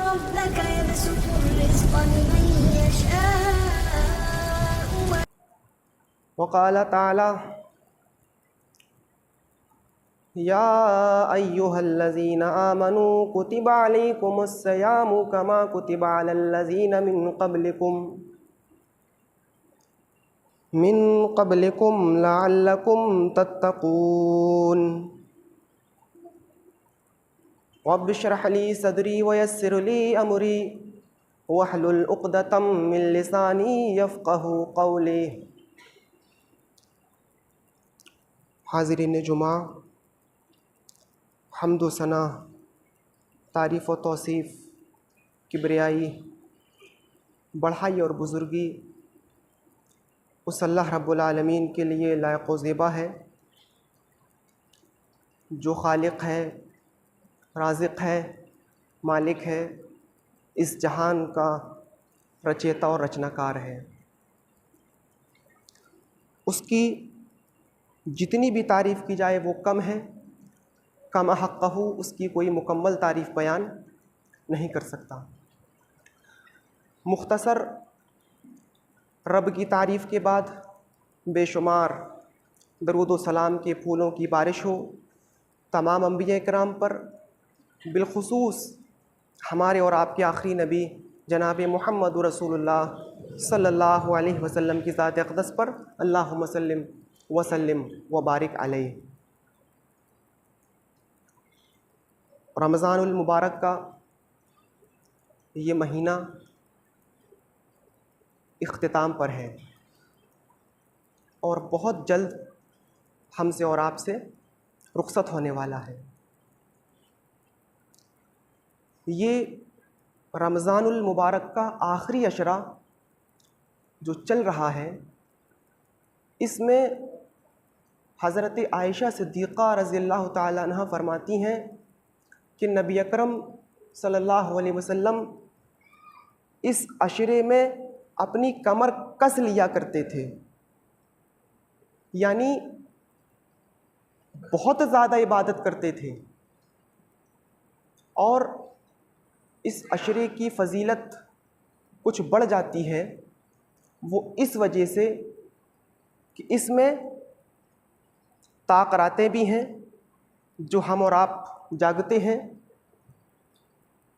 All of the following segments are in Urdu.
ربك يبسط الرزق لمن يشاء وقال تعالی یا ایہا الذین آمنوا کتب علیکم الصیام کما کتب علی الذین من قبلکم لعلکم تتقون رب اشرح لی صدری ویسر لی امری واحلل عقدۃ من لسانی یفقہوا قولی۔ حاضرین جمعہ، حمد و ثنا، تعریف و توصیف، کبریائی، بڑھائی اور بزرگی اس اللہ رب العالمین کے لیے لائق و زیبا ہے جو خالق ہے، رازق ہے، مالک ہے، اس جہان کا رچیتا اور رچنا کار ہے۔ اس کی جتنی بھی تعریف کی جائے وہ کم ہے، کم حقہ، اس کی کوئی مکمل تعریف بیان نہیں کر سکتا۔ مختصر رب کی تعریف کے بعد بے شمار درود و سلام کے پھولوں کی بارش ہو تمام انبیاء کرام پر، بالخصوص ہمارے اور آپ کے آخری نبی جناب محمد رسول اللہ صلی اللہ علیہ وسلم کی ذات اقدس پر، اللہم صلی وسلم وبارک علیہ۔ رمضان المبارک کا یہ مہینہ اختتام پر ہے اور بہت جلد ہم سے اور آپ سے رخصت ہونے والا ہے۔ یہ رمضان المبارک کا آخری عشرہ جو چل رہا ہے، اس میں حضرت عائشہ صدیقہ رضی اللہ تعالیٰ عنہ فرماتی ہیں کہ نبی اکرم صلی اللہ علیہ وسلم اس عشرے میں اپنی کمر کس لیا کرتے تھے، یعنی بہت زیادہ عبادت کرتے تھے، اور اس عشرے کی فضیلت کچھ بڑھ جاتی ہے وہ اس وجہ سے کہ اس میں طاق راتیں بھی ہیں جو ہم اور آپ جاگتے ہیں،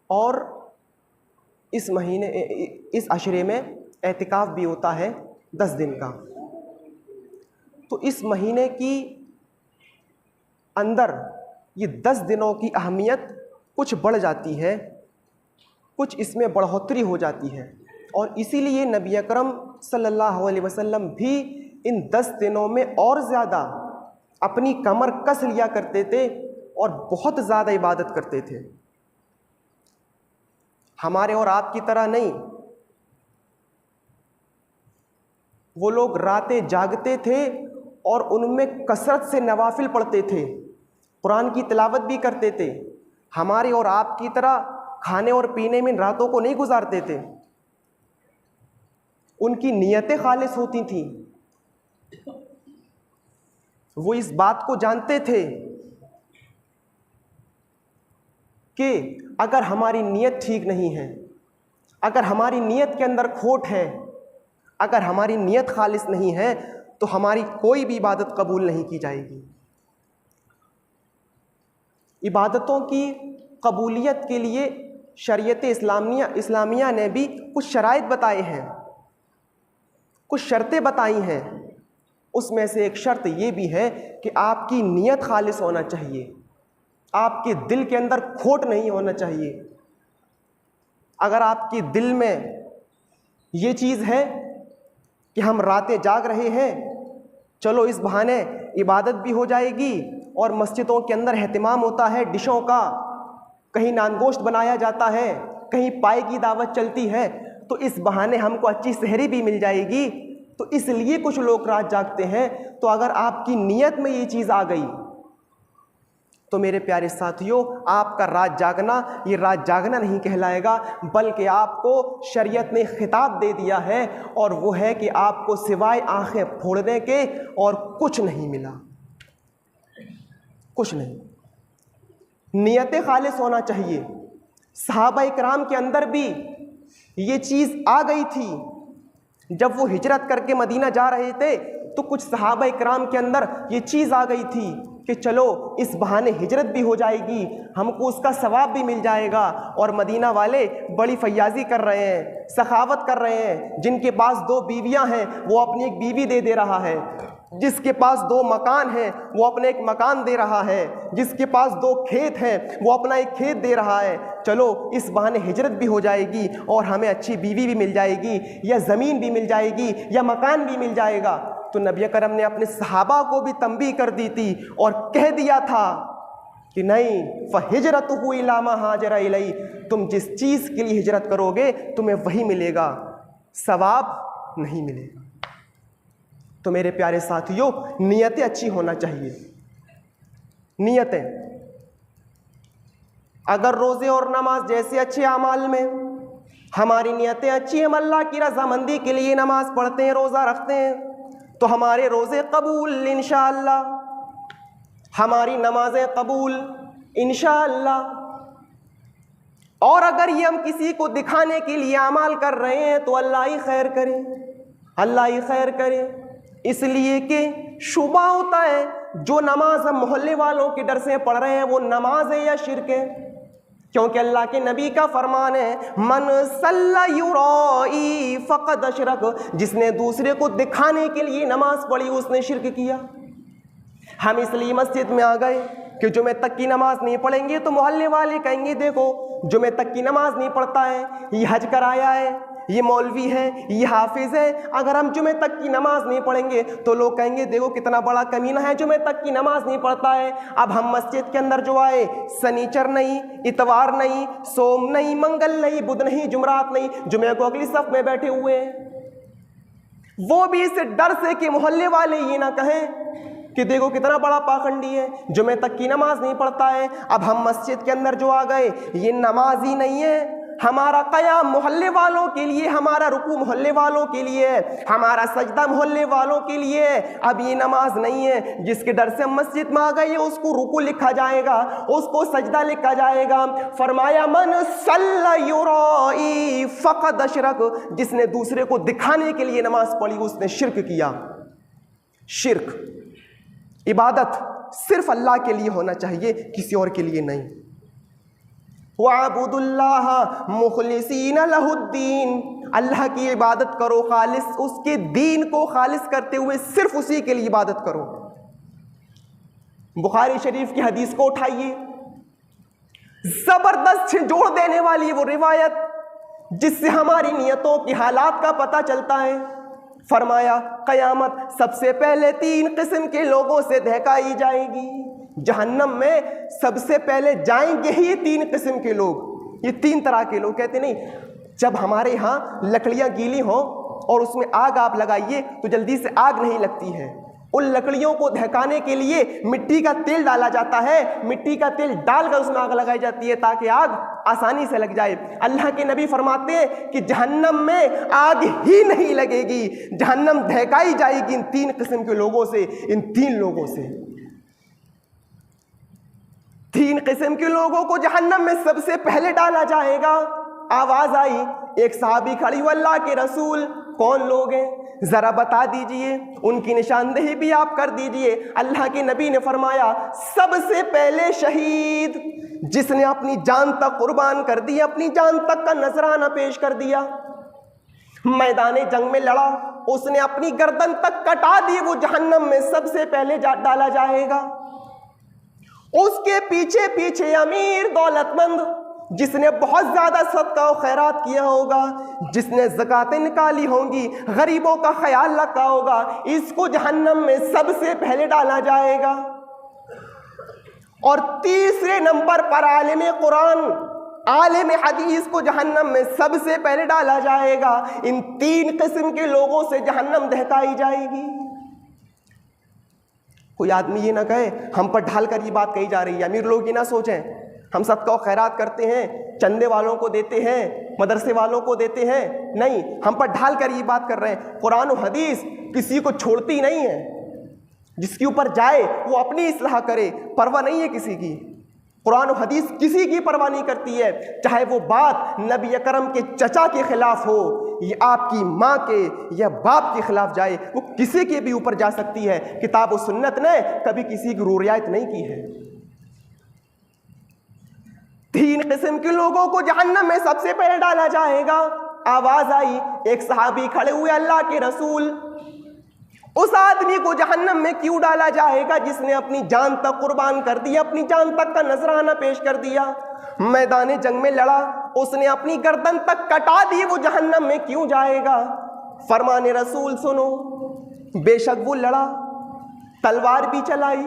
اور اس عشرے میں اعتکاف بھی ہوتا ہے 10 دن کا۔ تو اس مہینے کی اندر یہ 10 دنوں کی اہمیت کچھ بڑھ جاتی ہے، کچھ اس میں بڑھوتری ہو جاتی ہے، اور اسی لیے نبی اکرم صلی اللہ علیہ وسلم بھی ان 10 دنوں میں اور زیادہ اپنی کمر کس لیا کرتے تھے اور بہت زیادہ عبادت کرتے تھے۔ ہمارے اور آپ کی طرح نہیں، وہ لوگ راتیں جاگتے تھے اور ان میں کثرت سے نوافل پڑھتے تھے، قرآن کی تلاوت بھی کرتے تھے۔ ہمارے اور آپ کی طرح کھانے اور پینے میں راتوں کو نہیں گزارتے تھے، ان کی نیتیں خالص ہوتی تھیں، وہ اس بات کو جانتے تھے کہ اگر ہماری نیت ٹھیک نہیں ہے، اگر ہماری نیت کے اندر کھوٹ ہے، اگر ہماری نیت خالص نہیں ہے تو ہماری کوئی بھی عبادت قبول نہیں کی جائے گی۔ عبادتوں کی قبولیت کے لیے شریعت اسلامیہ نے بھی کچھ شرائط بتائے ہیں، کچھ شرطیں بتائی ہیں۔ اس میں سے ایک شرط یہ بھی ہے کہ آپ کی نیت خالص ہونا چاہیے، آپ کے دل کے اندر کھوٹ نہیں ہونا چاہیے۔ اگر آپ کے دل میں یہ چیز ہے کہ ہم راتیں جاگ رہے ہیں، چلو اس بہانے عبادت بھی ہو جائے گی، اور مسجدوں کے اندر اہتمام ہوتا ہے ڈشوں کا، کہیں نان گوشت بنایا جاتا ہے، کہیں پائے کی دعوت چلتی ہے، تو اس بہانے ہم کو اچھی سحری بھی مل جائے گی، تو اس لیے کچھ لوگ رات جاگتے ہیں۔ تو اگر آپ کی نیت میں یہ چیز آ گئی تو میرے پیارے ساتھیوں، آپ کا رات جاگنا یہ رات جاگنا نہیں کہلائے گا، بلکہ آپ کو شریعت نے خطاب دے دیا ہے، اور وہ ہے کہ آپ کو سوائے آنکھیں پھوڑنے کے اور کچھ نہیں ملا، کچھ نہیں۔ نیت خالص ہونا چاہیے، صحابہ کرام کے اندر بھی یہ چیز آ گئی تھی. جب وہ ہجرت کر کے مدینہ جا رہے تھے تو کچھ صحابہ کرام کے اندر یہ چیز آ گئی تھی کہ چلو اس بہانے ہجرت بھی ہو جائے گی, ہم کو اس کا ثواب بھی مل جائے گا. اور مدینہ والے بڑی فیاضی کر رہے ہیں, سخاوت کر رہے ہیں. جن کے پاس 2 بیویاں ہیں وہ اپنی ایک بیوی دے رہا ہے, جس کے پاس 2 مکان ہیں وہ اپنے ایک مکان دے رہا ہے, جس کے پاس 2 کھیت ہیں وہ اپنا ایک کھیت دے رہا ہے. چلو اس بہانے ہجرت بھی ہو جائے گی اور ہمیں اچھی بیوی بھی مل جائے گی, یا زمین بھی مل جائے گی, یا مکان بھی مل جائے گا. تو نبی کرم نے اپنے صحابہ کو بھی تنبیہ کر دی تھی اور کہہ دیا تھا کہ نہیں, فَهِجْرَتُهُ إِلَىٰ مَا هَاجَرَ إِلَيْهِ, تم جس چیز کے لیے ہجرت کرو گے تمہیں وہی ملے گا, ثواب نہیں ملے گا. تو میرے پیارے ساتھیوں, نیتیں اچھی ہونا چاہیے. نیتیں, اگر روزے اور نماز جیسے اچھے اعمال میں ہماری نیتیں اچھی ہیں, ہم اللہ کی رضامندی کے لیے نماز پڑھتے ہیں, روزہ رکھتے ہیں, تو ہمارے روزے قبول انشاءاللہ, ہماری نمازیں قبول انشاءاللہ. اور اگر یہ ہم کسی کو دکھانے کے لیے اعمال کر رہے ہیں تو اللہ ہی خیر کرے, اللہ ہی خیر کرے. اس لیے کہ شبہ ہوتا ہے جو نماز ہم محلے والوں کے ڈر سے پڑھ رہے ہیں وہ نماز ہے یا شرک ہے, کیونکہ اللہ کے نبی کا فرمان ہے من صلی یرائی فقد اشرک, جس نے دوسرے کو دکھانے کے لیے نماز پڑھی اس نے شرک کیا. ہم اس لیے مسجد میں آ گئے کہ جمعہ تک کی نماز نہیں پڑھیں گے تو محلے والے کہیں گے دیکھو جمعہ تک کی نماز نہیں پڑھتا ہے, یہ حج کرایا ہے, یہ مولوی ہے, یہ حافظ ہے. اگر ہم جمعہ تک کی نماز نہیں پڑھیں گے تو لوگ کہیں گے دیکھو کتنا بڑا کمینہ ہے, جمعہ تک کی نماز نہیں پڑھتا ہے. اب ہم مسجد کے اندر جو آئے, سنیچر نہیں, اتوار نہیں, سوم نہیں, منگل نہیں, بدھ نہیں, جمعرات نہیں, جمعہ کو اگلی صف میں بیٹھے ہوئے ہیں. وہ بھی اس ڈر سے کہ محلے والے یہ نہ کہیں کہ دیکھو کتنا بڑا پاخنڈی ہے, جمعہ تک کی نماز نہیں پڑھتا ہے. اب ہم مسجد کے اندر جو آ گئے یہ نماز ہی نہیں ہے, ہمارا قیام محلے والوں کے لیے, ہمارا رکوع محلے والوں کے لیے, ہمارا سجدہ محلے والوں کے لیے. اب یہ نماز نہیں ہے. جس کے ڈر سے ہم مسجد میں آ گئے اس کو رکوع لکھا جائے گا, اس کو سجدہ لکھا جائے گا. فرمایا من صلی یرائی فقد اشرک, جس نے دوسرے کو دکھانے کے لیے نماز پڑھی اس نے شرک کیا. شرک, عبادت صرف اللہ کے لیے ہونا چاہیے, کسی اور کے لیے نہیں. وَاعْبُدُوا اللَّهَ مُخْلِصِينَ لَهُ الدِّينَ, اللہ کی عبادت کرو خالص, اس کے دین کو خالص کرتے ہوئے صرف اسی کے لیے عبادت کرو. بخاری شریف کی حدیث کو اٹھائیے, زبردست جوڑ دینے والی وہ روایت جس سے ہماری نیتوں کی حالات کا پتہ چلتا ہے. فرمایا قیامت سب سے پہلے 3 قسم کے لوگوں سے دہکائی جائے گی. جہنم میں سب سے پہلے جائیں گے ہی 3 قسم کے لوگ. یہ 3 طرح کے لوگ, کہتے نہیں جب ہمارے ہاں لکڑیاں گیلی ہوں اور اس میں آگ آپ لگائیے تو جلدی سے آگ نہیں لگتی ہے, ان لکڑیوں کو دہکانے کے لیے مٹی کا تیل ڈالا جاتا ہے, مٹی کا تیل ڈال کر اس میں آگ لگائی جاتی ہے تاکہ آگ آسانی سے لگ جائے. اللہ کے نبی فرماتے ہیں کہ جہنم میں آگ ہی نہیں لگے گی, جہنم دہکائی جائے گی ان 3 قسم کے لوگوں سے. ان 3 لوگوں سے, 3 قسم کے لوگوں کو جہنم میں سب سے پہلے ڈالا جائے گا. آواز آئی, ایک صحابی کھڑی ہوئی, اللہ کے رسول کون لوگ ہیں ذرا بتا دیجئے, ان کی نشاندہی بھی آپ کر دیجئے. اللہ کے نبی نے فرمایا سب سے پہلے شہید, جس نے اپنی جان تک قربان کر دی, اپنی جان تک کا نذرانہ پیش کر دیا, میدان جنگ میں لڑا, اس نے اپنی گردن تک کٹا دی, وہ جہنم میں سب سے پہلے ڈالا جائے گا. اس کے پیچھے پیچھے امیر دولت مند جس نے بہت زیادہ صدقہ و خیرات کیا ہوگا, جس نے زکاتیں نکالی ہوں گی, غریبوں کا خیال رکھا ہوگا, اس کو جہنم میں سب سے پہلے ڈالا جائے گا. اور تیسرے نمبر پر عالم قرآن, عالم حدیث کو جہنم میں سب سے پہلے ڈالا جائے گا. ان 3 قسم کے لوگوں سے جہنم دہکائی جائے گی. کوئی آدمی یہ نہ کہے ہم پر ڈھال کر یہ بات کہی جا رہی ہے, امیر لوگ یہ نہ سوچیں ہم صدقہ و خیرات کرتے ہیں, چندے والوں کو دیتے ہیں, مدرسے والوں کو دیتے ہیں, نہیں, ہم پر ڈھال کر یہ بات کر رہے ہیں. قرآن و حدیث کسی کو چھوڑتی نہیں ہے, جس کے اوپر جائے وہ اپنی اصلاح کرے, پرواہ نہیں ہے کسی کی. قرآن و حدیث کسی کی پرواہ نہیں کرتی ہے، چاہے وہ بات نبی اکرم کے چچا کے خلاف ہو یا آپ کی ماں کے یا باپ کے خلاف جائے، وہ کسی کے بھی اوپر جا سکتی ہے۔ کتاب و سنت نے کبھی کسی کی رعایت نہیں کی ہے۔ 3 قسم کے لوگوں کو جہنم میں سب سے پہلے ڈالا جائے گا۔ آواز آئی، ایک صحابی کھڑے ہوئے، اللہ کے رسول، اس آدمی کو جہنم میں کیوں ڈالا جائے گا جس نے اپنی جان تک قربان کر دیا، اپنی جان تک کا نذرانہ پیش کر دیا، میدان جنگ میں لڑا، اس نے اپنی گردن تک کٹا دی، وہ جہنم میں کیوں جائے گا؟ فرمان رسول سنو، بے شک وہ لڑا، تلوار بھی چلائی،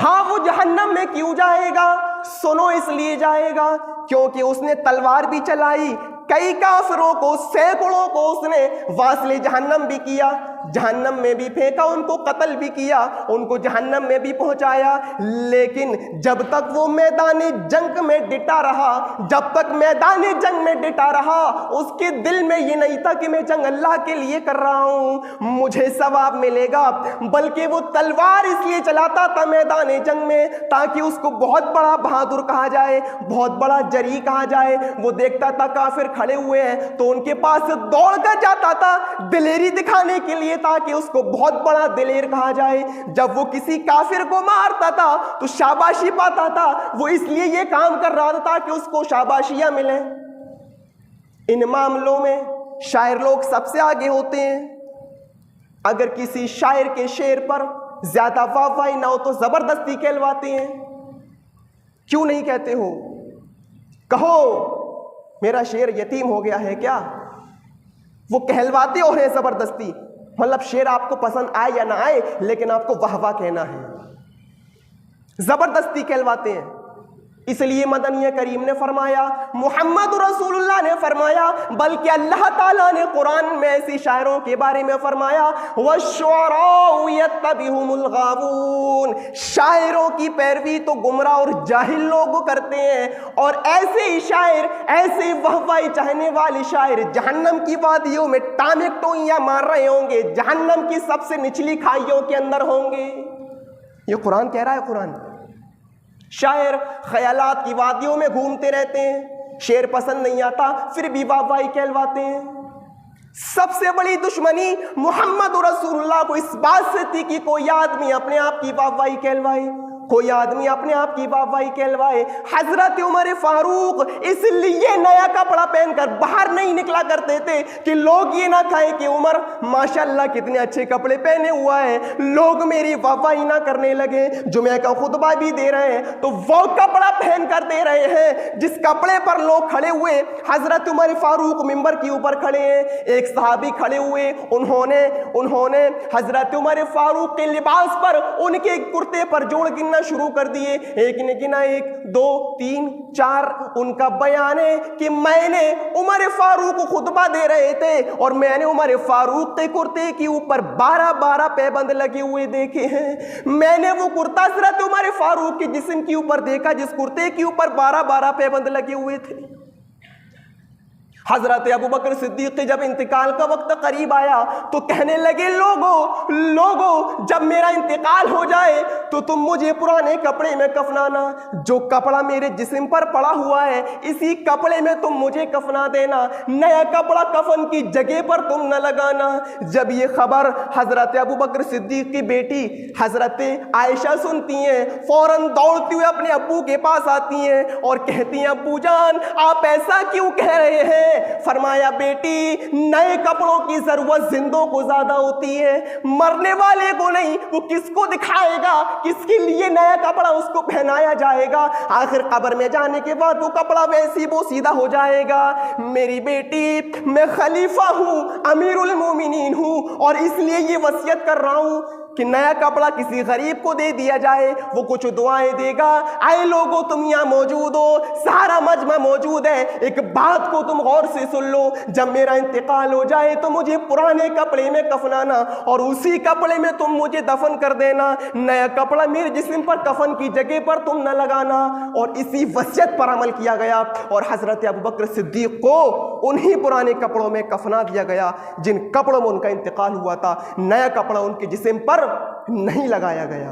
ہاں وہ جہنم میں کیوں جائے گا؟ سنو، اس لیے جائے گا کیونکہ اس نے تلوار بھی چلائی، کئی کافروں کو، سینکڑوں کو اس نے واصل جہنم بھی کیا، جہنم میں بھی پھینکا، ان کو قتل بھی کیا، ان کو جہنم میں بھی پہنچایا، لیکن جب تک وہ میدان جنگ میں ڈٹا رہا، جب تک میدان جنگ میں ڈٹا رہا، اس کے دل میں یہ نہیں تھا کہ میں جنگ اللہ کے لیے کر رہا ہوں، مجھے ثواب ملے گا، بلکہ وہ تلوار اس لیے چلاتا تھا میدان جنگ میں تاکہ اس کو بہت بڑا بہادر کہا جائے، بہت بڑا جری کہا جائے۔ وہ دیکھتا تھا کافر کھڑے ہوئے ہیں تو ان کے پاس دوڑ کر جاتا تھا دلیری دکھانے کے لیے تاکہ اس کو بہت بڑا دلیر کہا جائے۔ جب وہ کسی کافر کو مارتا تھا تو شاباشی پاتا تھا، وہ اس لیے یہ کام کر رہا تھا کہ اس کو شاباشیاں ملیں۔ ان معاملوں میں شاعر لوگ سب سے آگے ہوتے ہیں۔ اگر کسی شاعر کے شعر پر زیادہ واہ واہی نہ ہو تو زبردستی کہلواتے ہیں۔ کیوں نہیں کہتے ہو؟ کہو میرا شعر یتیم ہو گیا ہے کیا؟ وہ کہلواتے ہو رہے ہیں زبردستی، مطلب شعر آپ کو پسند آئے یا نہ آئے لیکن آپ کو واہ واہ کہنا ہے، زبردستی کہلواتے ہیں۔ اس لیے مدنی کریم نے فرمایا، محمد رسول اللہ نے فرمایا، بلکہ اللہ تعالیٰ نے قرآن میں ایسی شاعروں کے بارے میں فرمایا، وَالشُّعَرَاءُ يَتَّبِعُهُمُ الْغَاوُونَ، شاعروں کی پیروی تو گمراہ اور جاہل لوگ کرتے ہیں، اور ایسے ہی شاعر، ایسے واہوائی چاہنے والے شاعر جہنم کی وادیوں میں ٹامک ٹوئیاں مار رہے ہوں گے، جہنم کی سب سے نچلی کھائیوں کے اندر ہوں گے۔ یہ قرآن کہہ رہا ہے۔ قرآن شاعر خیالات کی وادیوں میں گھومتے رہتے ہیں، شعر پسند نہیں آتا پھر بھی واہ واہی کہلواتے ہیں۔ سب سے بڑی دشمنی محمد رسول اللہ کو اس بات سے تھی کہ کوئی آدمی اپنے آپ کی واہ واہی کہلوائے، کوئی آدمی اپنے آپ کی واہ واہی کہلوائے۔ حضرت عمر فاروق اس لیے نیا کپڑا پہن کر باہر نہیں نکلا کرتے تھے کہ لوگ یہ نہ کہیں کہ عمر ماشاءاللہ کتنے اچھے کپڑے پہنے ہوا ہے، لوگ میری واہ واہی نہ کرنے لگے۔ جمعہ کا خطبہ بھی دے رہے ہیں تو وہ کپڑا پہن کر دے رہے ہیں جس کپڑے پر لوگ کھڑے ہوئے۔ حضرت عمر فاروق ممبر کے اوپر کھڑے ہیں، ایک صحابی کھڑے ہوئے، انہوں نے حضرت عمر فاروق کے لباس پر ان کے کرتے پر جوڑ گننا شروع کر دیے۔ ایک نے گنا 1 2 3 4، ان کا بیان ہے کہ میں نے عمر فاروق کو خطبہ دے رہے تھے اور میں نے عمر فاروق کے کرتے کے اوپر 12 پیبند لگے ہوئے دیکھے ہیں۔ میں نے وہ کرتا حضرت عمر فاروق کے جسم کے اوپر دیکھا جس کرتے کے اوپر 12 پیبند لگے ہوئے تھے۔ حضرت ابوبکر صدیق جب انتقال کا وقت قریب آیا تو کہنے لگے، لوگوں جب میرا انتقال ہو جائے تو تم مجھے پرانے کپڑے میں کفنانا، جو کپڑا میرے جسم پر پڑا ہوا ہے اسی کپڑے میں تم مجھے کفنا دینا، نیا کپڑا کفن کی جگہ پر تم نہ لگانا۔ جب یہ خبر حضرت ابوبکر صدیق کی بیٹی حضرت عائشہ سنتی ہیں، فوراً دوڑتی ہوئے اپنے ابو کے پاس آتی ہیں اور کہتی ہیں، ابو جان آپ ایسا کیوں کہہ رہے ہیں؟ فرمایا، بیٹی نئے کپڑوں کی ضرورت زندوں کو زیادہ ہوتی ہے، مرنے والے کو نہیں، وہ کس کو دکھائے گا، کس کے لیے نیا کپڑا اس کو پہنایا جائے گا، آخر قبر میں جانے کے بعد وہ کپڑا ویسی وہ سیدھا ہو جائے گا۔ میری بیٹی میں خلیفہ ہوں، امیر المومنین ہوں، اور اس لیے یہ وصیت کر رہا ہوں کہ نیا کپڑا کسی غریب کو دے دیا جائے، وہ کچھ دعائیں دے گا۔ آئے لوگوں تم یہاں موجود ہو، سارا مجمع موجود ہے، ایک بات کو تم غور سے سن لو، جب میرا انتقال ہو جائے تو مجھے پرانے کپڑے میں کفنانا اور اسی کپڑے میں تم مجھے دفن کر دینا، نیا کپڑا میرے جسم پر کفن کی جگہ پر تم نہ لگانا۔ اور اسی وصیت پر عمل کیا گیا اور حضرت ابوبکر صدیق کو انہی پرانے کپڑوں میں کفنا دیا گیا جن کپڑوں میں ان کا انتقال ہوا تھا، نیا کپڑا ان کے جسم پر نہیں لگایا گیا۔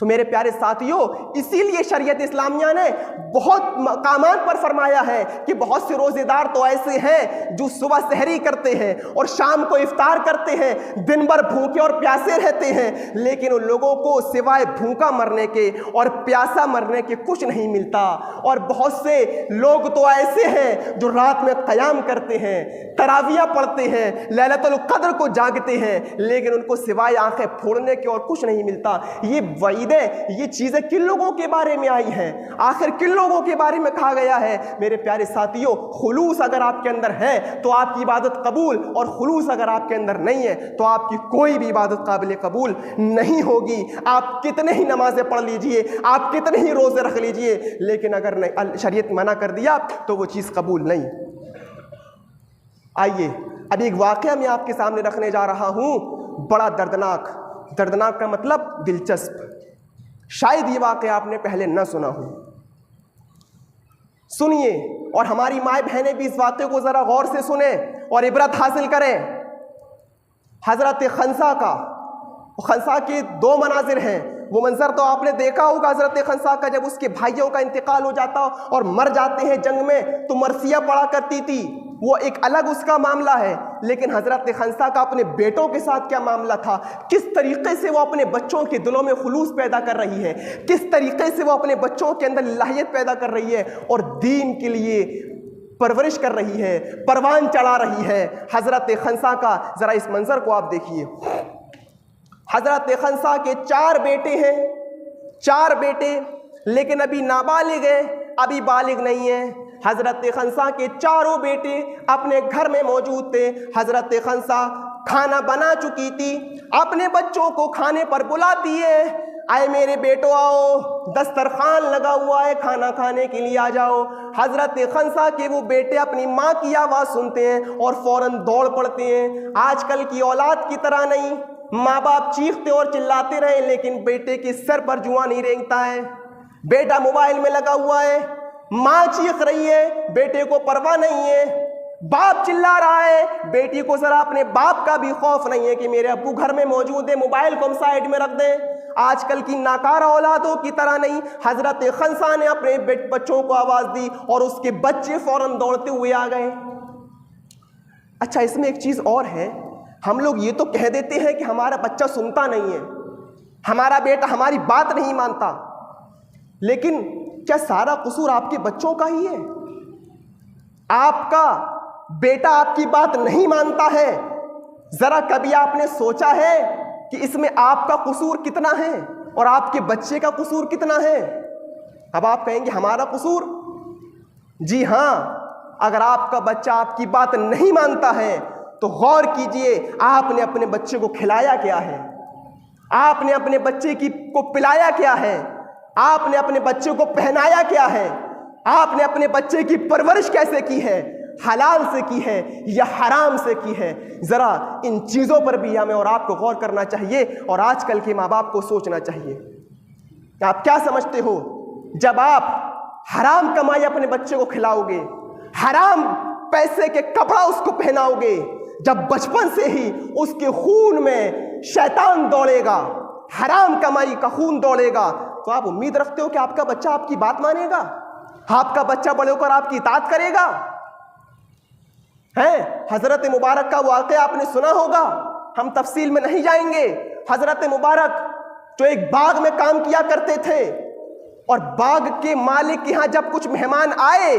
تو میرے پیارے ساتھیوں، اسی لیے شریعت اسلامیہ نے بہت مقامات پر فرمایا ہے کہ بہت سے روزے دار تو ایسے ہیں جو صبح سحری کرتے ہیں اور شام کو افطار کرتے ہیں، دن بھر بھوکے اور پیاسے رہتے ہیں، لیکن ان لوگوں کو سوائے بھوکا مرنے کے اور پیاسا مرنے کے کچھ نہیں ملتا۔ اور بہت سے لوگ تو ایسے ہیں جو رات میں قیام کرتے ہیں، تراویح پڑھتے ہیں، لیلۃ القدر کو جاگتے ہیں، لیکن ان کو سوائے آنکھیں پھوڑنے کے اور کچھ نہیں ملتا۔ یہ وعیدیں، یہ چیزیں کن لوگوں کے بارے میں آئی ہیں؟ آخر کن لوگوں کے بارے میں کہا گیا ہے؟ میرے پیارے ساتھیوں، خلوص اگر آپ کے اندر ہے تو آپ کی عبادت قبول، اور خلوص اگر آپ کے اندر نہیں ہے تو آپ کی کوئی بھی عبادت قابل قبول نہیں ہوگی۔ آپ کتنے ہی نمازیں پڑھ لیجئے، آپ کتنے ہی روزے رکھ لیجئے، لیکن اگر شریعت منع کر دیا تو وہ چیز قبول نہیں۔ آئیے اب ایک واقعہ میں آپ کے سامنے رکھنے جا رہا ہوں، بڑا دردناک۔ دردناک کا مطلب دلچسپ۔ شاید یہ واقعہ آپ نے پہلے نہ سنا ہو، سنیے، اور ہماری مائیں بہنیں بھی اس واقعے کو ذرا غور سے سنیں اور عبرت حاصل کریں۔ حضرت خنسا کا، خنسا کے دو مناظر ہیں۔ وہ منظر تو آپ نے دیکھا ہوگا حضرت خنسا کا، جب اس کے بھائیوں کا انتقال ہو جاتا اور مر جاتے ہیں جنگ میں تو مرثیہ پڑا کرتی تھی، وہ ایک الگ اس کا معاملہ ہے۔ لیکن حضرت خنسا کا اپنے بیٹوں کے ساتھ کیا معاملہ تھا، کس طریقے سے وہ اپنے بچوں کے دلوں میں خلوص پیدا کر رہی ہے، کس طریقے سے وہ اپنے بچوں کے اندر الہیت پیدا کر رہی ہے اور دین کے لیے پرورش کر رہی ہے، پروان چڑھا رہی ہے۔ حضرت خنسا کا ذرا اس منظر کو آپ دیکھیے۔ حضرت خنسا کے 4 بیٹے ہیں، 4 بیٹے، لیکن ابھی نابالغ ہیں، ابھی بالغ نہیں ہیں۔ حضرت خنسا کے 4 بیٹے اپنے گھر میں موجود تھے۔ حضرت خنسا کھانا بنا چکی تھی، اپنے بچوں کو کھانے پر بلاتی ہے، آئے میرے بیٹو آؤ، دسترخوان لگا ہوا ہے، کھانا کھانے کے لیے آ جاؤ۔ حضرت خنسا کے وہ بیٹے اپنی ماں کی آواز سنتے ہیں اور فوراً دوڑ پڑتے ہیں۔ آج کل کی اولاد کی طرح نہیں، ماں باپ چیختے اور چلاتے رہے لیکن بیٹے کے سر پر جواں نہیں رینگتا ہے۔ بیٹا موبائل میں لگا ہوا ہے، ماں چیخ رہی ہے، بیٹے کو پرواہ نہیں ہے، باپ چلا رہا ہے، بیٹی کو ذرا اپنے باپ کا بھی خوف نہیں ہے کہ میرے ابو گھر میں موجود ہے، موبائل کو ہم سائڈ میں رکھ دیں۔ آج کل کی ناکارہ اولادوں کی طرح نہیں، حضرت خنسا نے اپنے بچوں کو آواز دی اور اس کے بچے فوراً دوڑتے ہوئے آ گئے۔ اچھا، اس میں ایک چیز اور ہے، ہم لوگ یہ تو کہہ دیتے ہیں کہ ہمارا بچہ سنتا نہیں ہے، ہمارا بیٹا ہماری بات نہیں مانتا، لیکن کیا سارا قصور آپ کے بچوں کا ہی ہے؟ آپ کا بیٹا آپ کی بات نہیں مانتا ہے، ذرا کبھی آپ نے سوچا ہے کہ اس میں آپ کا قصور کتنا ہے اور آپ کے بچے کا قصور کتنا ہے؟ اب آپ کہیں گے ہمارا قصور، جی ہاں، اگر آپ کا بچہ آپ کی بات نہیں مانتا ہے تو غور کیجئے آپ نے اپنے بچے کو کھلایا کیا ہے، آپ نے اپنے بچے کو پلایا کیا ہے، آپ نے اپنے بچے کو پہنایا کیا ہے، آپ نے اپنے بچے کی پرورش کیسے کی ہے، حلال سے کی ہے یا حرام سے کی ہے؟ ذرا ان چیزوں پر بھی ہمیں اور آپ کو غور کرنا چاہیے اور آج کل کے ماں باپ کو سوچنا چاہیے۔ آپ کیا سمجھتے ہو، جب آپ حرام کمائی اپنے بچے کو کھلاؤ گے، حرام پیسے کے کپڑا اس کو پہناؤ گے، جب بچپن سے ہی اس کے خون میں شیطان دوڑے گا، حرام کمائی کا خون دوڑے گا، تو آپ امید رکھتے ہو کہ آپ کا بچہ آپ کی بات مانے گا؟ آپ کا بچہ بڑے ہو کر آپ کی اطاعت کرے گا؟ حضرت مبارک کا واقعہ آپ نے سنا ہوگا، ہم تفصیل میں نہیں جائیں گے۔ حضرت مبارک جو ایک باغ میں کام کیا کرتے تھے اور باغ کے مالک کے ہاں جب کچھ مہمان آئے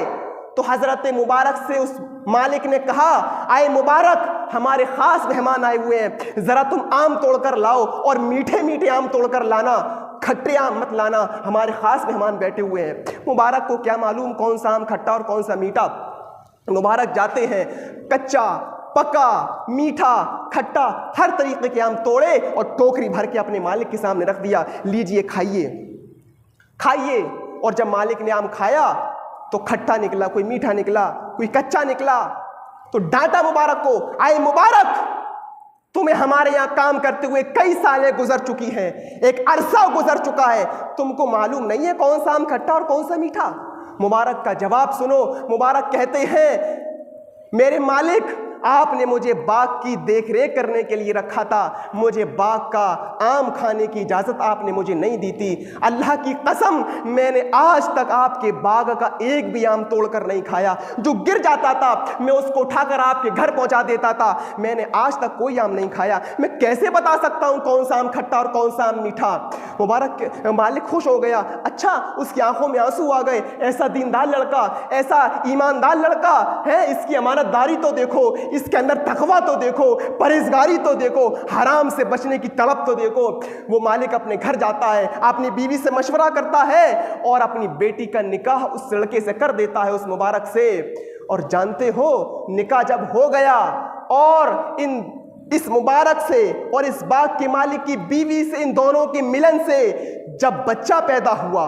تو حضرت مبارک سے اس مالک نے کہا، آئے مبارک، ہمارے خاص مہمان آئے ہوئے ہیں، ذرا تم آم توڑ کر لاؤ اور میٹھے میٹھے آم توڑ کر لانا، کھٹے آم مت لانا، ہمارے خاص مہمان بیٹھے ہوئے ہیں۔ مبارک کو کیا معلوم کون سا آم کھٹا اور کون سا میٹھا؟ مبارک جاتے ہیں، کچا، پکا، میٹھا، کھٹا، ہر طریقے کے آم توڑے اور ٹوکری بھر کے اپنے مالک کے سامنے رکھ دیا، لیجئے کھائیے کھائیے۔ اور جب مالک نے آم کھایا تو کھٹا نکلا، کوئی میٹھا نکلا، کوئی کچا نکلا، تو ڈانٹا مبارک کو، آئے مبارک، تمہیں ہمارے یہاں کام کرتے ہوئے کئی سالیں گزر چکی ہیں، ایک عرصہ گزر چکا ہے، تم کو معلوم نہیں ہے کون سا آم کھٹا اور کون سا میٹھا؟ مبارک کا جواب سنو، مبارک کہتے ہیں، میرے مالک، آپ نے مجھے باغ کی دیکھ ریکھ کرنے کے لیے رکھا تھا، مجھے باغ کا آم کھانے کی اجازت آپ نے مجھے نہیں دی تھی۔ اللہ کی قسم میں نے آج تک آپ کے باغ کا ایک بھی آم توڑ کر نہیں کھایا، جو گر جاتا تھا میں اس کو اٹھا کر آپ کے گھر پہنچا دیتا تھا، میں نے آج تک کوئی آم نہیں کھایا، میں کیسے بتا سکتا ہوں کون سا آم کھٹا اور کون سا آم میٹھا؟ مبارک مالک خوش ہو گیا، اچھا اس کی آنکھوں میں آنسو آ گئے، ایسا دیندار لڑکا، ایسا ایماندار لڑکا ہے، اس کی امانت داری تو دیکھو، اس کے اندر تقویٰ تو دیکھو، پرہیزگاری تو دیکھو، حرام سے بچنے کی تڑپ تو دیکھو۔ وہ مالک اپنے گھر جاتا ہے، اپنی بیوی سے مشورہ کرتا ہے اور اپنی بیٹی کا نکاح اس لڑکے سے کر دیتا ہے، اس مبارک سے۔ اور جانتے ہو نکاح جب ہو گیا اور اس مبارک سے اور اس باغ کے مالک کی بیوی سے، ان دونوں کے ملن سے جب بچہ پیدا ہوا،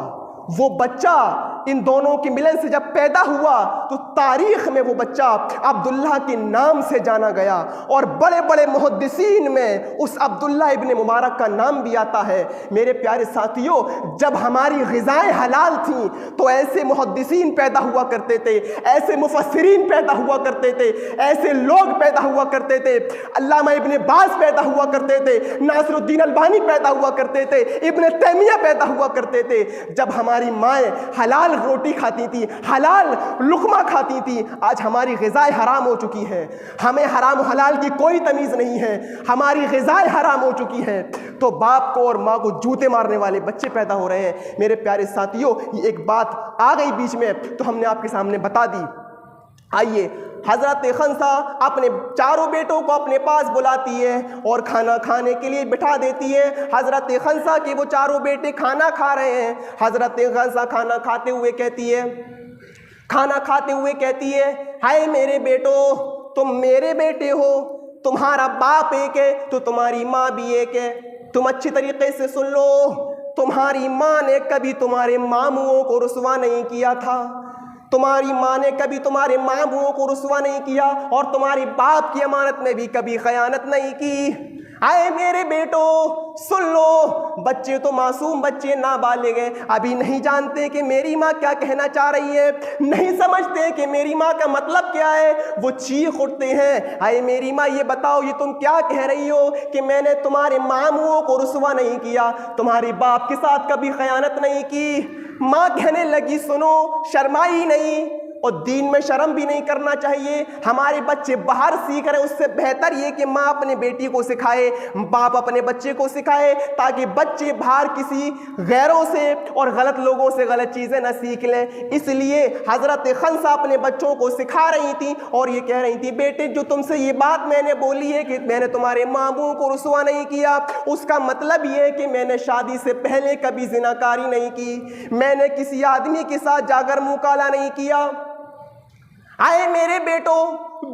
وہ بچہ ان دونوں کے ملن سے جب پیدا ہوا تو تاریخ میں وہ بچہ عبداللہ کے نام سے جانا گیا، اور بڑے بڑے محدثین میں اس عبداللہ ابن مبارک کا نام بھی آتا ہے۔ میرے پیارے ساتھیوں، جب ہماری غذائیں حلال تھیں تو ایسے محدثین پیدا ہوا کرتے تھے، ایسے مفسرین پیدا ہوا کرتے تھے، ایسے لوگ پیدا ہوا کرتے تھے، علامہ ابن باز پیدا ہوا کرتے تھے، ناصر الدین البانی پیدا ہوا کرتے تھے، ابن تیمیہ پیدا ہوا کرتے تھے۔ جب ہماری مائیں حلال روٹی کھاتی تھی، حلال لقمہ کھاتی تھی، آج ہماری غذائیں حرام ہو چکی ہیں، ہمیں حرام و حلال کی کوئی تمیز نہیں ہے، ہماری غذائیں حرام ہو چکی ہیں، تو باپ کو اور ماں کو جوتے مارنے والے بچے پیدا ہو رہے ہیں۔ میرے پیارے ساتھیوں، یہ ایک بات آ گئی بیچ میں تو ہم نے آپ کے سامنے بتا دی۔ آئیے، حضرت خنسا اپنے چاروں بیٹوں کو اپنے پاس بلاتی ہے اور کھانا کھانے کے لیے بٹھا دیتی ہے۔ حضرت خنسا کے وہ چاروں بیٹے کھانا کھا رہے ہیں۔ حضرت خنسا کھانا کھاتے ہوئے کہتی ہے ہائے میرے بیٹو، تم میرے بیٹے ہو، تمہارا باپ ایک ہے تو تمہاری ماں بھی ایک ہے۔ تم اچھی طریقے سے سن لو، تمہاری ماں نے کبھی تمہارے ماموں کو رسوا نہیں کیا تھا، تمہاری ماں نے کبھی تمہارے ماموں کو رسوا نہیں کیا، اور تمہاری باپ کی امانت میں بھی کبھی خیانت نہیں کی۔ آئے میرے بیٹو سن لو، بچے تو معصوم بچے نابالغ ہیں، ابھی نہیں جانتے کہ میری ماں کیا کہنا چاہ رہی ہے، نہیں سمجھتے کہ میری ماں کا مطلب کیا ہے، وہ چیخ اٹھتے ہیں آئے میری ماں یہ بتاؤ یہ تم کیا کہہ رہی ہو کہ میں نے تمہارے ماموں کو رسوا نہیں کیا، تمہاری باپ کے ساتھ کبھی خیانت نہیں کی۔ ماں کہنے لگی سنو، شرمائی نہیں، اور دین میں شرم بھی نہیں کرنا چاہیے، ہمارے بچے باہر سیکھ رہے ہیں، اس سے بہتر یہ کہ ماں اپنے بیٹی کو سکھائے، باپ اپنے بچے کو سکھائے، تاکہ بچے باہر کسی غیروں سے اور غلط لوگوں سے غلط چیزیں نہ سیکھ لیں۔ اس لیے حضرت خنسا اپنے بچوں کو سکھا رہی تھی اور یہ کہہ رہی تھی بیٹے جو تم سے یہ بات میں نے بولی ہے کہ میں نے تمہارے ماموں کو رسوا نہیں کیا، اس کا مطلب یہ ہے کہ میں نے شادی سے پہلے کبھی زناکاری نہیں کی، میں نے کسی آدمی کے ساتھ جا کر منہ کالا نہیں کیا۔ آئے میرے بیٹو،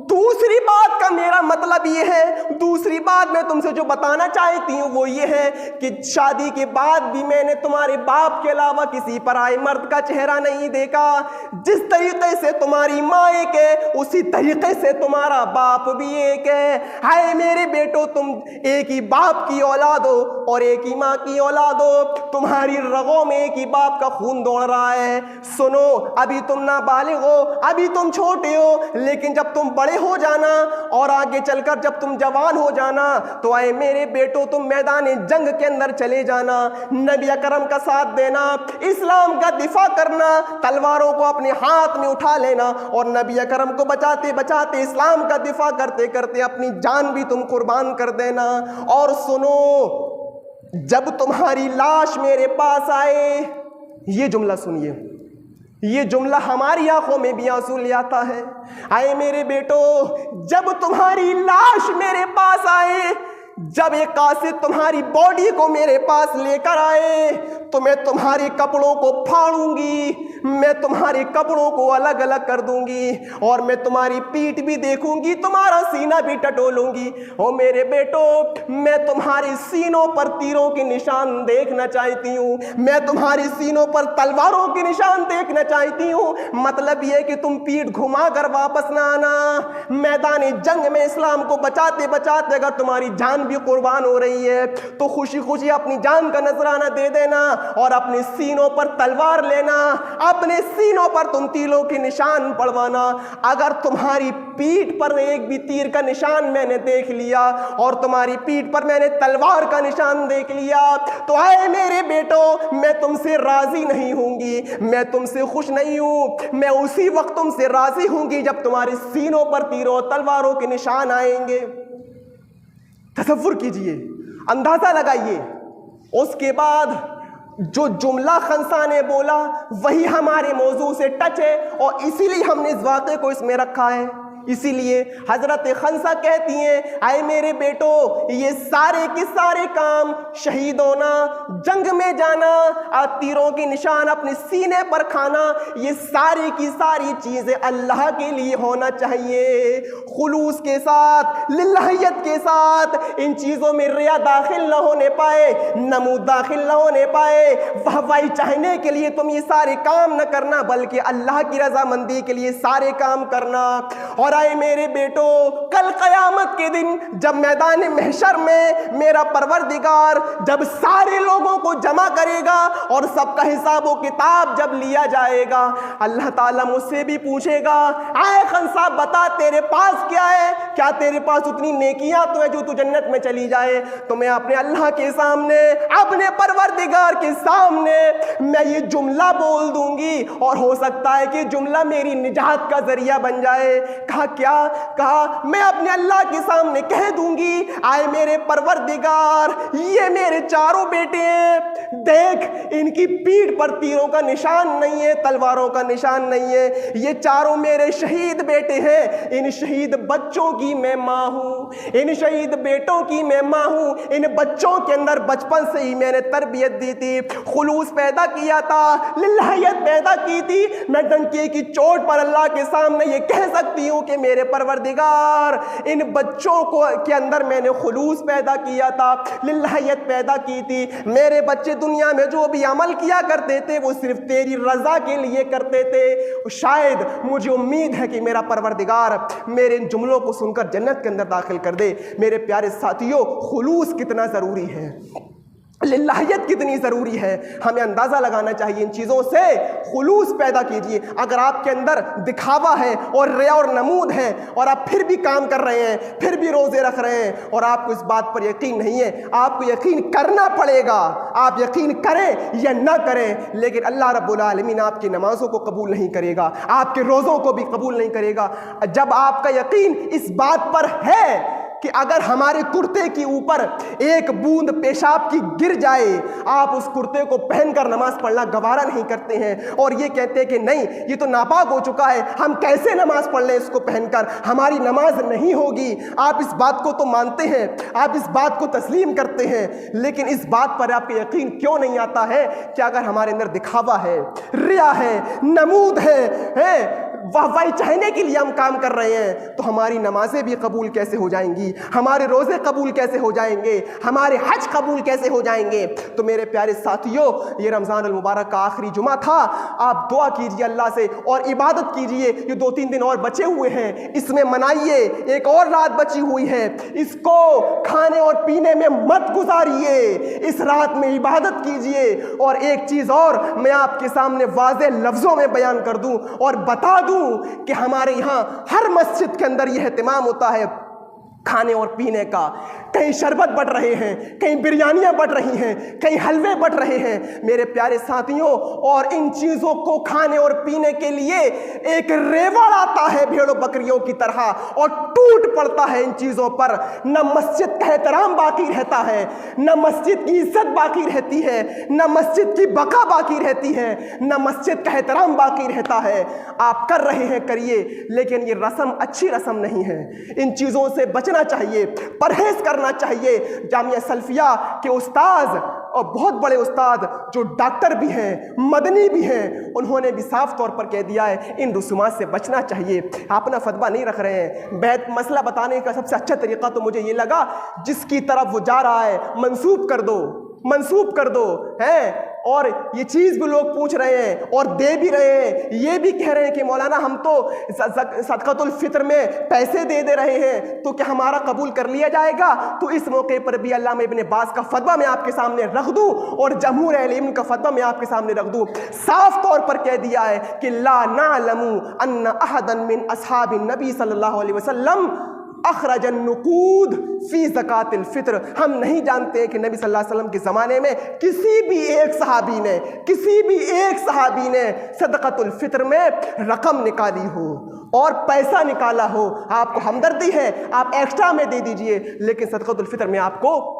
دوسری بات کا میرا مطلب یہ ہے، دوسری بات میں تم سے جو بتانا چاہتی ہوں وہ یہ ہے کہ شادی کے بعد بھی میں نے تمہارے باپ کے علاوہ کسی پرائے مرد کا چہرہ نہیں دیکھا، جس طریقے سے تمہاری ماں ایک ہے اسی طریقے سے تمہارا باپ بھی ایک ہے۔ ہائے میرے بیٹو، تم ایک ہی باپ کی اولاد ہو اور ایک ہی ماں کی اولاد ہو، تمہاری رگوں میں ایک ہی باپ کا خون دوڑ رہا ہے۔ سنو، ابھی تم نابالغ ہو، ابھی تم چھوٹے ہو، لیکن جب تم بڑے ہو جانا اور آگے چل کر جب تم جوان ہو جانا تو آئے میرے بیٹو تم میدان جنگ کے اندر چلے جانا، نبی اکرم کا ساتھ دینا، اسلام کا دفاع کرنا، تلواروں کو اپنے ہاتھ میں اٹھا لینا اور نبی اکرم کو بچاتے بچاتے اسلام کا دفاع کرتے کرتے اپنی جان بھی تم قربان کر دینا۔ اور سنو، جب تمہاری لاش میرے پاس آئے، یہ جملہ سنیے، یہ جملہ ہماری آنکھوں میں بھی آنسو لے آتا ہے۔ آئے میرے بیٹو، جب تمہاری لاش میرے پاس آئے، جب ایک قاصد تمہاری باڈی کو میرے پاس لے کر آئے تو میں تمہارے کپڑوں کو پھاڑوں گی، میں تمہارے کپڑوں کو الگ الگ کر دوں گی اور میں تمہاری پیٹھ بھی دیکھوں گی، تمہارا سینہ بھی ٹٹولوں گی۔ او میرے بیٹو، میں تمہارے سینوں پر تیروں کے نشان دیکھنا چاہتی ہوں، میں تمہارے سینوں پر تلواروں کے نشان دیکھنا چاہتی ہوں۔ مطلب یہ کہ تم پیٹھ گھما کر واپس نہ آنا، میدان جنگ میں اسلام کو بچاتے بچاتے اگر تمہاری جان جان بھی قربان ہو رہی ہے تو خوشی خوشی اپنی جان کا نذرانہ دے دینا اور اپنے سینوں پر تلوار لینا, اپنے سینوں پر تم تیروں کے نشان پڑوانا. اگر تمہاری پیٹھ پر ایک بھی تیر کا نشان میں نے دیکھ لیا اور تمہاری پیٹھ پر میں نے تلوار کا نشان دیکھ لیا تو اے میرے بیٹو میں تم سے راضی نہیں ہوں گی, میں تم سے خوش نہیں ہوں. میں اسی وقت تم سے راضی ہوں گی جب تمہارے سینوں پر تیروں تلواروں کے نشان آئیں گے. تصور کیجئے, اندازہ لگائیے. اس کے بعد جو جملہ خنسا نے بولا وہی ہمارے موضوع سے ٹچ ہے اور اسی لیے ہم نے اس واقعے کو اس میں رکھا ہے. اسی لیے حضرت خنسا کہتی ہیں اے میرے بیٹو یہ سارے کے سارے کام, شہید ہونا, جنگ میں جانا, تیروں کے نشان اپنے سینے پر کھانا, یہ ساری کی ساری چیزیں اللہ کے لیے ہونا چاہیے, خلوص کے ساتھ, للہیت کے ساتھ. ان چیزوں میں ریا داخل نہ ہونے پائے, نمود داخل نہ ہونے پائے. واہوائی چاہنے کے لیے تم یہ سارے کام نہ کرنا بلکہ اللہ کی رضامندی کے لیے سارے کام کرنا. اور اے میرے بیٹو کل قیامت کے دن جب میدان محشر میں میرا پروردگار جب سارے لوگوں کو جمع کرے گا اور سب کا حساب و کتاب جب لیا جائے گا, اللہ تعالیٰ مجھ سے بھی پوچھے گا اے خنسا بتا تیرے پاس کیا ہے, کیا تیرے پاس اتنی نیکیاں تو ہے جو تو جنت میں چلی جائے. تو میں اپنے اللہ کے سامنے, اپنے پروردگار کے سامنے میں یہ جملہ بول دوں گی اور ہو سکتا ہے کہ جملہ میری نجات کا ذریعہ بن جائے. کیا کہا میں اپنے اللہ کے سامنے کہہ دوں گی آئے میرے پروردگار یہ میرے چاروں بیٹے ہیں, دیکھ ان کی پیٹھ پر تیروں کا نشان نہیں ہے, تلواروں کا نشان نہیں ہے, یہ چاروں میرے شہید بیٹے ہیں. ان شہید بچوں کی میں ماں ہوں, ان شہید بیٹوں کی میں ماں ہوں. ان بچوں کے اندر بچپن سے ہی میں نے تربیت دی تھی, خلوص پیدا کیا تھا, للہیت پیدا کی تھی. میں ڈنکے کی چوٹ پر اللہ کے سامنے یہ کہہ سکتی ہوں کہ میرے پروردگار ان بچوں کو کے اندر میں نے خلوص پیدا کیا تھا, للہیت پیدا کی تھی. میرے بچے دنیا میں جو بھی عمل کیا کرتے تھے وہ صرف تیری رضا کے لیے کرتے تھے. شاید مجھے امید ہے کہ میرا پروردگار میرے ان جملوں کو سن کر جنت کے اندر داخل کر دے. میرے پیارے ساتھیوں خلوص کتنا ضروری ہے, للہیت کتنی ضروری ہے, ہمیں اندازہ لگانا چاہیے. ان چیزوں سے خلوص پیدا کیجئے. اگر آپ کے اندر دکھاوا ہے اور ریا اور نمود ہے اور آپ پھر بھی کام کر رہے ہیں, پھر بھی روزے رکھ رہے ہیں اور آپ کو اس بات پر یقین نہیں ہے, آپ کو یقین کرنا پڑے گا. آپ یقین کریں یا نہ کریں لیکن اللہ رب العالمین آپ کی نمازوں کو قبول نہیں کرے گا, آپ کے روزوں کو بھی قبول نہیں کرے گا. جب آپ کا یقین اس بات پر ہے کہ اگر ہمارے کرتے کے اوپر ایک بوند پیشاب کی گر جائے آپ اس کرتے کو پہن کر نماز پڑھنا گوارا نہیں کرتے ہیں اور یہ کہتے ہیں کہ نہیں یہ تو ناپاک ہو چکا ہے, ہم کیسے نماز پڑھ لیں اس کو پہن کر, ہماری نماز نہیں ہوگی. آپ اس بات کو تو مانتے ہیں, آپ اس بات کو تسلیم کرتے ہیں, لیکن اس بات پر آپ کا یقین کیوں نہیں آتا ہے کہ اگر ہمارے اندر دکھاوا ہے, ریا ہے, نمود ہے, واہوائی چاہنے کے لیے ہم کام کر رہے ہیں تو ہماری نمازیں بھی قبول کیسے ہو جائیں گی, ہمارے روزے قبول کیسے ہو جائیں گے, ہمارے حج قبول کیسے ہو جائیں گے. تو میرے پیارے ساتھیوں یہ رمضان المبارک کا آخری جمعہ تھا, آپ دعا کیجئے اللہ سے اور عبادت کیجئے. یہ 2-3 دن اور بچے ہوئے ہیں, اس میں منائیے, ایک اور رات بچی ہوئی ہے, اس کو کھانے اور پینے میں مت گزاریے, اس رات میں عبادت کیجئے. اور ایک چیز اور میں آپ کے سامنے واضح لفظوں میں بیان کر دوں اور بتا دوں کہ ہمارے یہاں ہر مسجد کے اندر یہ اہتمام ہوتا ہے کھانے اور پینے کا. کہیں شربت بٹ رہے ہیں, کہیں بریانیاں بٹ رہی ہیں, کہیں حلوے بٹ رہے ہیں. میرے پیارے ساتھیوں اور ان چیزوں کو کھانے اور پینے کے لیے ایک ریوڑ آتا ہے بھیڑوں بکریوں کی طرح اور ٹوٹ پڑتا ہے ان چیزوں پر. نہ مسجد کا احترام باقی رہتا ہے, نہ مسجد کی عزت باقی رہتی ہے, نہ مسجد کی بقا باقی رہتی ہے, نہ مسجد کا احترام باقی رہتا ہے. آپ کر رہے ہیں کریے, لیکن یہ رسم اچھی رسم نہیں ہے. ان چیزوں سے بچنا چاہیے, پرہیز کرنا چاہیے. جامعہ سلفیہ کے استاذ اور بہت بڑے استاد جو ڈاکٹر بھی ہیں, مدنی بھی ہیں, انہوں نے بھی صاف طور پر کہہ دیا ہے ان رسومات سے بچنا چاہیے. اپنا فتویٰ نہیں رکھ رہے ہیں. بیت مسئلہ بتانے کا سب سے اچھا طریقہ تو مجھے یہ لگا جس کی طرف وہ جا رہا ہے منسوب کر دو, منسوب کر دو. اور یہ چیز بھی لوگ پوچھ رہے ہیں اور دے بھی رہے ہیں، یہ بھی کہہ رہے ہیں کہ مولانا ہم تو صدقۃ الفطر میں پیسے دے رہے ہیں، تو کیا ہمارا قبول کر لیا جائے گا؟ تو اس موقع پر بھی علامہ ابن باز کا فتویٰ میں آپ کے سامنے رکھ دوں اور جمہور اہل علم کا فتویٰ میں آپ کے سامنے رکھ دوں، صاف طور پر کہہ دیا ہے کہ لا نعلم ان احدا من اصحاب النبی صلی اللہ علیہ وسلم اخرج النقود فی زکوٰۃ الفطر، ہم نہیں جانتے کہ نبی صلی اللہ علیہ وسلم کے زمانے میں کسی بھی ایک صحابی نے صدقۃ الفطر میں رقم نکالی ہو اور پیسہ نکالا ہو۔ آپ کو ہمدردی ہے آپ ایکسٹرا میں دے دیجئے، لیکن صدقۃ الفطر میں آپ کو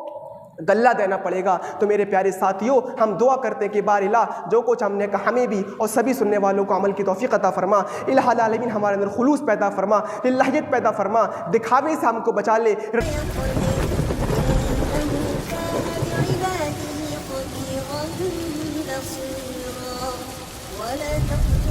غلہ دینا پڑے گا۔ تو میرے پیارے ساتھیوں، ہم دعا کرتے ہیں کہ بار الہ جو کچھ ہم نے کہا ہمیں بھی اور سبھی سننے والوں کو عمل کی توفیق عطا فرما، الہ العالمین ہمارے اندر خلوص پیدا فرما، للہیت پیدا فرما، دکھاوے سے ہم کو بچا لے۔ بعباده قديرا بصيرا ولا تقل